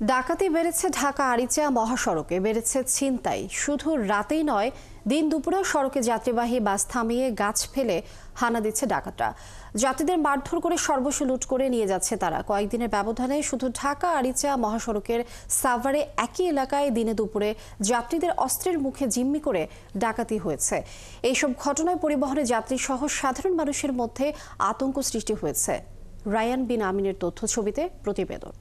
ডাকাতি বেড়েছে ঢাকা আরিচা মহাসড়কে, বেড়েছে ছিনতাই। শুধু রাতেই নয়, দিন দুপুরেও সড়কে যাত্রীবাহী বাস থামিয়ে গাছ ফেলে হানা দিচ্ছে ডাকাতরা। যাত্রীদের মারধর করে সর্বস্ব লুট করে নিয়ে যাচ্ছে তারা। কয়েকদিনের ব্যবধানে শুধু ঢাকা আরিচা মহাসড়কের সাভারে একই এলাকায় দিনে দুপুরে যাত্রীদের অস্ত্রের মুখে জিম্মি করে ডাকাতি হয়েছে। এইসব ঘটনায় পরিবহনে যাত্রী সহ সাধারণ মানুষের মধ্যে আতঙ্ক সৃষ্টি হয়েছে। রায়ান বিন আমিনের তথ্য ছবিতে প্রতিবেদন।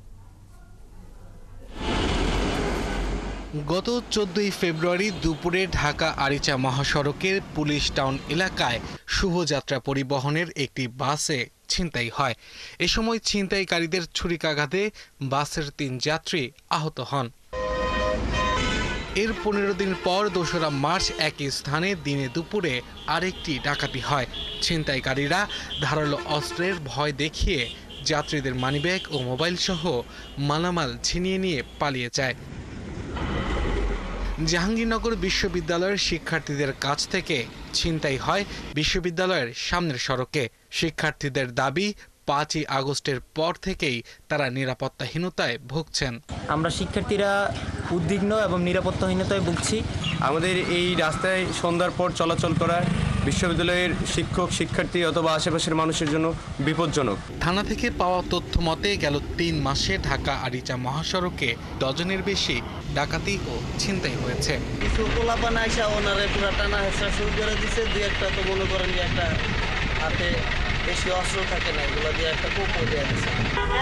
গত 14 ফেব্রুয়ারি দুপুরে ঢাকা আরিচা মহাসড়কের পুলিশ টাউন এলাকায় শুভযাত্রা পরিবহনের একটি বাসে ছিনতাই হয়। এ সময় ছিনতাইকারীদের ছুরিকাঘাতে বাসের 3 যাত্রী আহত হন। এর 15 দিন পর 2রা মার্চ একই স্থানে দিনে দুপুরে আরেকটি ডাকাতি হয়। ছিনতাইকারীরা ধারালো অস্ত্রের ভয় দেখিয়ে যাত্রীদের মানিব্যাগ ও মোবাইল সহ মালামাল ছিনিয়ে নিয়ে পালিয়ে যায়। জাহাঙ্গীরনগর বিশ্ববিদ্যালয়ের শিক্ষার্থীদের কাছ থেকে ছিনতাই হয় বিশ্ববিদ্যালয়ের সামনের সড়কে। শিক্ষার্থীদের দাবি, 5ই আগস্টের পর থেকেই তারা নিরাপত্তাহীনতায় ভুগছেন। আমরা শিক্ষার্থীরা উদ্বিগ্ন এবং নিরাপত্তাহীনতায় ভুগছি। আমাদের এই রাস্তায় সন্ধ্যার পর চলাচল করা বিশ্ববিদ্যালয়ের শিক্ষক, শিক্ষার্থী অথবা আশেপাশের মানুষের জন্য বিপজ্জনক। থানা থেকে পাওয়া তথ্য মতে গেল 3 মাসে ঢাকা আরিচা মহাসড়কে ডজনের বেশি ডাকাতি ও ছিনতাই হয়েছে। কিছু পোলাপান আইসা ওনারে পুরা টানা হেঁচড়া শুরু করে দিচ্ছে। দুই একটা তো মনে করেন যে একটা হাতে বেশি অস্ত্র থাকে না, এগুলো দিয়ে একটা কোপও দেওয়া গেছে।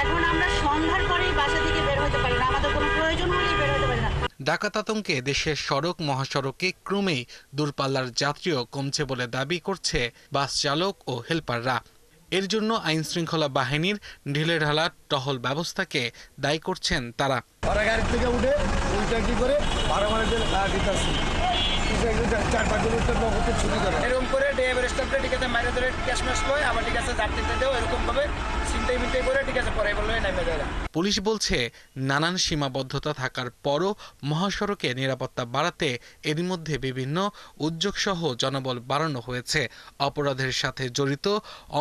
এখন আমরা সন্ধ্যার পরেই বাসা থেকে বের হতে পারি না, আমাদের কোনো প্রয়োজন হলেই বের হতে পারি না। ডাকাত আতঙ্কে দেশের সড়ক মহাসড়কে ক্রমেই দূরপাল্লার যাত্রীও কমছে বলে দাবি করছে বাস চালক ও হেলপাররা। এর জন্য আইন শৃঙ্খলা বাহিনীর ঢিলেঢালা টহল ব্যবস্থাকে দায়ী করছেন তারা। গাড়ি থেকে উঠে উল্টা কি করে এরকম করে ড্রাইভার স্টাফটা ঠিক আছে মাইরে ধরে ক্যাশ ম্যাশ লয়, আবার ঠিক আছে যাত্রীতে দেও, এরকম ভাবে চিন্তাই মিন্তাই করে ঠিক আছে পরে বললে নামে যায়। পুলিশ বলছে নানান সীমাবদ্ধতা থাকার পরও মহাসড়কে নিরাপত্তা বাড়াতে এরই মধ্যে বিভিন্ন উদ্যোগ সহ জনবল বাড়ানো হয়েছে। অপরাধের সাথে জড়িত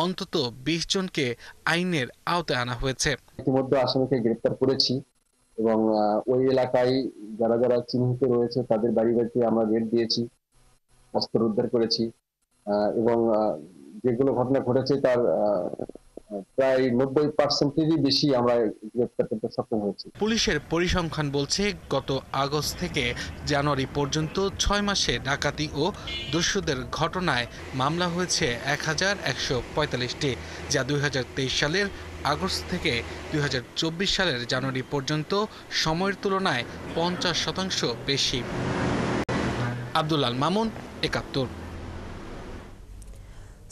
অন্তত 20 জনকে আইনের আওতায় আনা হয়েছে। ইতিমধ্যে আসামিকে গ্রেপ্তার করেছি এবং ওই এলাকায় যারা যারা চিহ্নিত রয়েছে তাদের বাড়ি বাড়িতে আমরা রেড দিয়েছি, অস্ত্র উদ্ধার করেছি এবং যেগুলো ঘটনা ঘটেছে তার প্রায় 90%-এরই বেশি আমরা গ্রেপ্তার করতে সক্ষম হয়েছি। পুলিশের পরিসংখ্যান বলছে গত আগস্ট থেকে জানুয়ারি পর্যন্ত 6 মাসে ডাকাতি ও দস্যুদের ঘটনায় মামলা হয়েছে 1145টি, যা 2023 সালের আগস্ট থেকে 2024 সালের জানুয়ারি পর্যন্ত সময়ের তুলনায় 50% বেশি। আব্দুল আল মামুন, 71।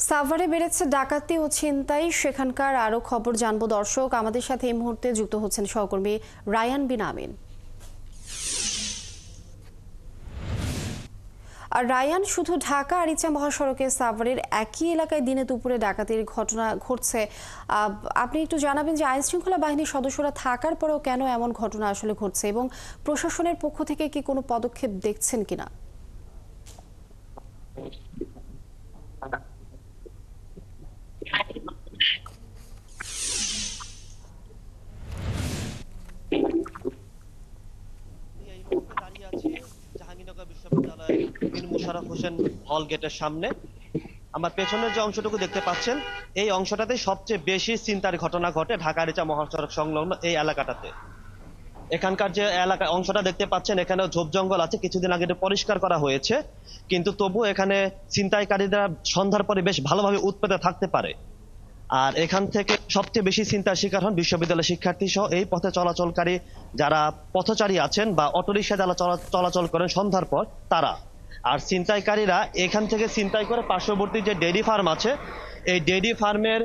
সাভারে বেড়েছে ডাকাতি ও ছিনতাই, সেখানকার আরো খবর জানবো দর্শক। আমাদের সাথে এই মুহূর্তে যুক্ত হচ্ছেন সহকর্মী রায়ান বিন আমিন। আর রায়ান, শুধু ঢাকা আরিচা মহাসড়কে সাভারের একই এলাকায় দিনে দুপুরে ডাকাতির ঘটনা ঘটছে। আপনি একটু জানাবেন যে আইন শৃঙ্খলা বাহিনীর সদস্যরা থাকার পরেও কেন এমন ঘটনা আসলে ঘটছে এবং প্রশাসনের পক্ষ থেকে কি কোনো পদক্ষেপ দেখছেন কিনা? জাহাঙ্গীরনগর বিশ্ববিদ্যালয়ের বীর মোশাররফ হোসেন হল গেটের সামনে আমার পেছনের যে অংশটুকু দেখতে পাচ্ছেন, এই অংশটাতে সবচেয়ে বেশি চিন্তার ঘটনা ঘটে ঢাকা আরিচা মহাসড়ক সংলগ্ন এই এলাকাটাতে। এখানকার যে এলাকা অংশটা দেখতে পাচ্ছেন, এখানে ঝোপ জঙ্গল আছে, কিছুদিন আগে এটা পরিষ্কার করা হয়েছে, কিন্তু তবু এখানে ছিনতাইকারীরা সন্ধ্যার পরে বেশ ভালোভাবে উৎপাতে থাকতে পারে। আর এখান থেকে সবচেয়ে বেশি চিন্তার শিকার হন বিশ্ববিদ্যালয়ের শিক্ষার্থী সহ এই পথে চলাচলকারী যারা পথচারী আছেন বা অটোরিকশা যারা চলাচল করেন সন্ধ্যার পর তারা। আর ছিনতাইকারীরা এখান থেকে ছিনতাই করে পার্শ্ববর্তী যে ডেইরি ফার্ম আছে, এই ডেইরি ফার্মের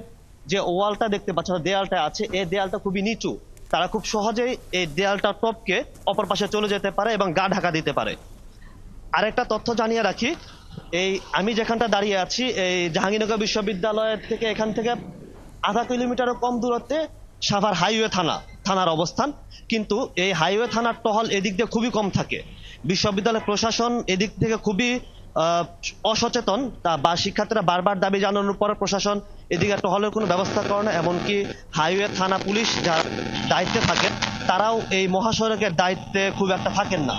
যে ওয়ালটা দেখতে পাচ্ছেন, দেয়ালটা আছে, এই দেয়ালটা খুবই নিচু। তারা খুব সহজেই এই দেয়ালটা টপকে অপর পাশে চলে যেতে পারে এবং গা ঢাকা দিতে পারে। আরেকটা তথ্য জানিয়ে রাখি, এই আমি যেখানটা দাঁড়িয়ে আছি, এই জাহাঙ্গীরনগর বিশ্ববিদ্যালয়ের থেকে এখান থেকে আধা কিলোমিটারও কম দূরত্বে সাভার হাইওয়ে থানার অবস্থান, কিন্তু এই হাইওয়ে থানার টহল এদিক দিয়ে খুবই কম থাকে। বিশ্ববিদ্যালয় প্রশাসন এদিক থেকে খুবই অসচেতন, বা শিক্ষার্থীরা বারবার দাবি জানানোর পর প্রশাসন এদিকে টহলের কোনো ব্যবস্থা করে না। এমনকি হাইওয়ে থানা পুলিশ যার দায়িত্বে থাকে তারাও এই মহাসড়কের দায়িত্বে খুব একটা থাকেন না।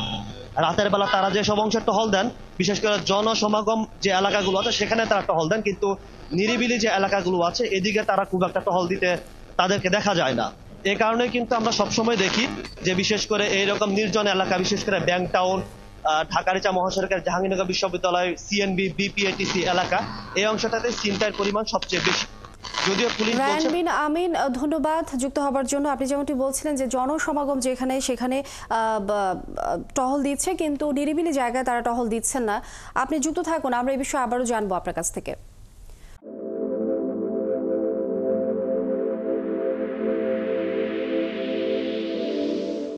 রাতের বেলা তারা যেসব অংশে টহল দেন, বিশেষ করে জনসমাগম যে এলাকাগুলো আছে সেখানে তারা টহল দেন, কিন্তু নিরিবিলি যে এলাকাগুলো আছে এদিকে তারা খুব একটা টহল দিতে তাদেরকে দেখা যায় না। এই কারণে কিন্তু আমরা সবসময় দেখি যে বিশেষ করে এইরকম নির্জন এলাকা, বিশেষ করে ব্যাংক টাউন, ঢাকা-রিচা মহাসড়কের জাহাঙ্গীরনগর বিশ্ববিদ্যালয়, সিএনবি, বিপিএটিসি এলাকা, এই অংশটাতে ছিনতাইয়ের পরিমাণ সবচেয়ে বেশি। যদিও পুলিশ বলছে। রায়হান বিন আমিন, ধন্যবাদ যুক্ত হবার জন্য। আপনি যেমনটি বলছিলেন যে জনসমাগম যেখানে সেখানে টহল দিচ্ছে, কিন্তু নিরিবিলি জায়গায় তারা টহল দিচ্ছেন না। আপনি যুক্ত থাকুন, আমরা এই বিষয়ে আবারও জানবো আপনার কাছ থেকে।